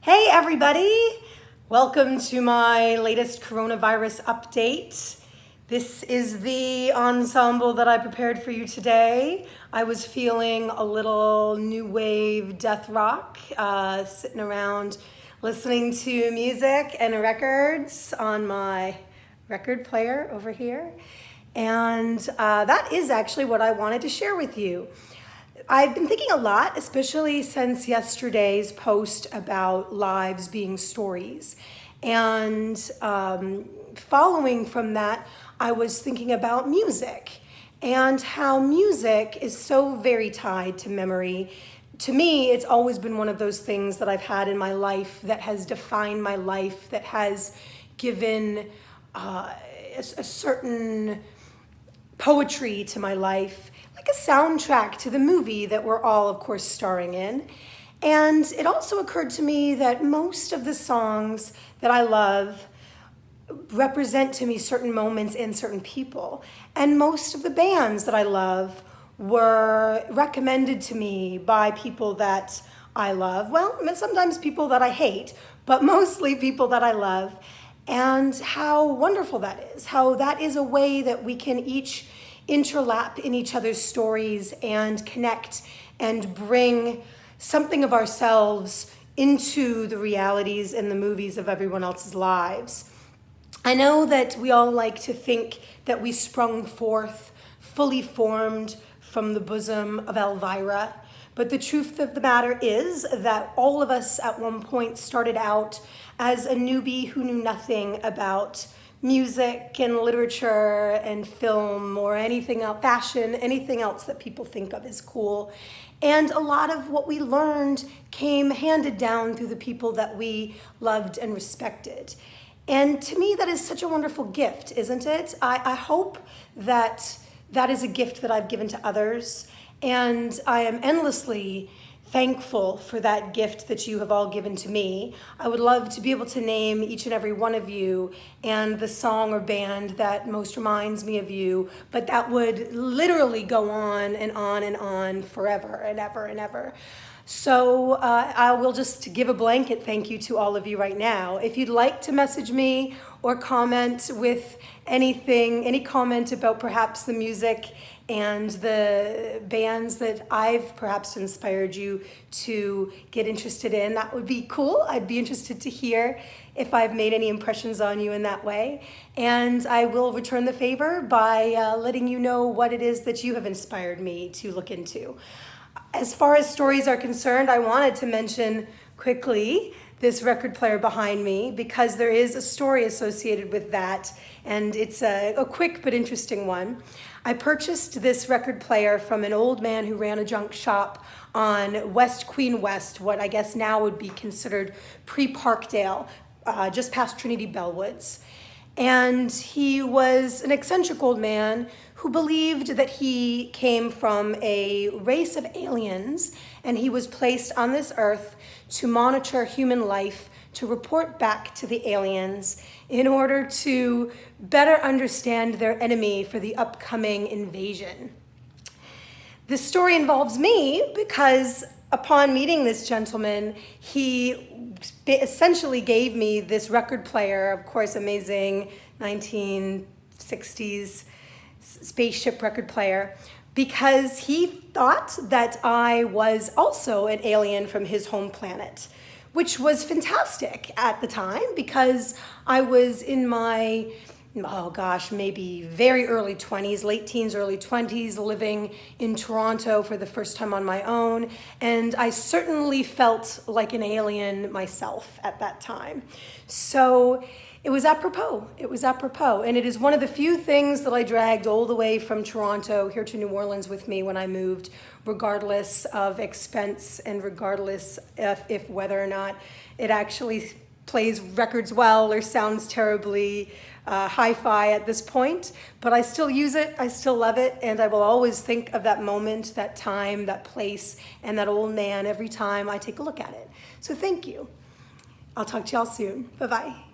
Hey everybody! Welcome to my latest coronavirus update. This is the ensemble that I prepared for you today. I was feeling a little new wave death rock, sitting around listening to music and records on my record player over here. And that is actually what I wanted to share with you. I've been thinking a lot, especially since yesterday's post about lives being stories. And following from that, I was thinking about music and how music is so very tied to memory. To me, it's always been one of those things that I've had in my life that has defined my life, that has given a certain poetry to my life, like a soundtrack to the movie that we're all, of course, starring in. And it also occurred to me that most of the songs that I love represent to me certain moments and certain people. And most of the bands that I love were recommended to me by people that I love. Well, sometimes people that I hate, but mostly people that I love. And how wonderful that is, how that is a way that we can each interlap in each other's stories and connect and bring something of ourselves into the realities and the movies of everyone else's lives. I know that we all like to think that we sprung forth fully formed from the bosom of Elvira, but the truth of the matter is that all of us at one point started out as a newbie who knew nothing about music and literature and film or anything else, fashion, anything else that people think of as cool. And a lot of what we learned came handed down through the people that we loved and respected. And to me, that is such a wonderful gift, isn't it? I hope that that is a gift that I've given to others. And I am endlessly thankful for that gift that you have all given to me. I would love to be able to name each and every one of you and the song or band that most reminds me of you, but that would literally go on and on and on forever and ever and ever. So I will just give a blanket thank you to all of you right now. If you'd like to message me or comment with anything, any comment about perhaps the music and the bands that I've perhaps inspired you to get interested in, that would be cool. I'd be interested to hear if I've made any impressions on you in that way. And I will return the favor by letting you know what it is that you have inspired me to look into. As far as stories are concerned, I wanted to mention quickly this record player behind me because there is a story associated with that, and it's a quick but interesting one. I purchased this record player from an old man who ran a junk shop on West Queen West, what I guess now would be considered pre-Parkdale, just past Trinity Bellwoods. And he was an eccentric old man who believed that he came from a race of aliens and he was placed on this earth to monitor human life, to report back to the aliens in order to better understand their enemy for the upcoming invasion. This story involves me because upon meeting this gentleman, he essentially gave me this record player, of course, amazing 1960s spaceship record player, because he thought that I was also an alien from his home planet, which was fantastic at the time because I was in my, maybe very early 20s, late teens, early 20s, living in Toronto for the first time on my own. And I certainly felt like an alien myself at that time. So it was apropos. It was apropos. And it is one of the few things that I dragged all the way from Toronto here to New Orleans with me when I moved, regardless of expense and regardless if whether or not it actually plays records well or sounds terribly hi-fi at this point, but I still use it, I still love it, and I will always think of that moment, that time, that place, and that old man every time I take a look at it. So thank you. I'll talk to y'all soon. Bye-bye.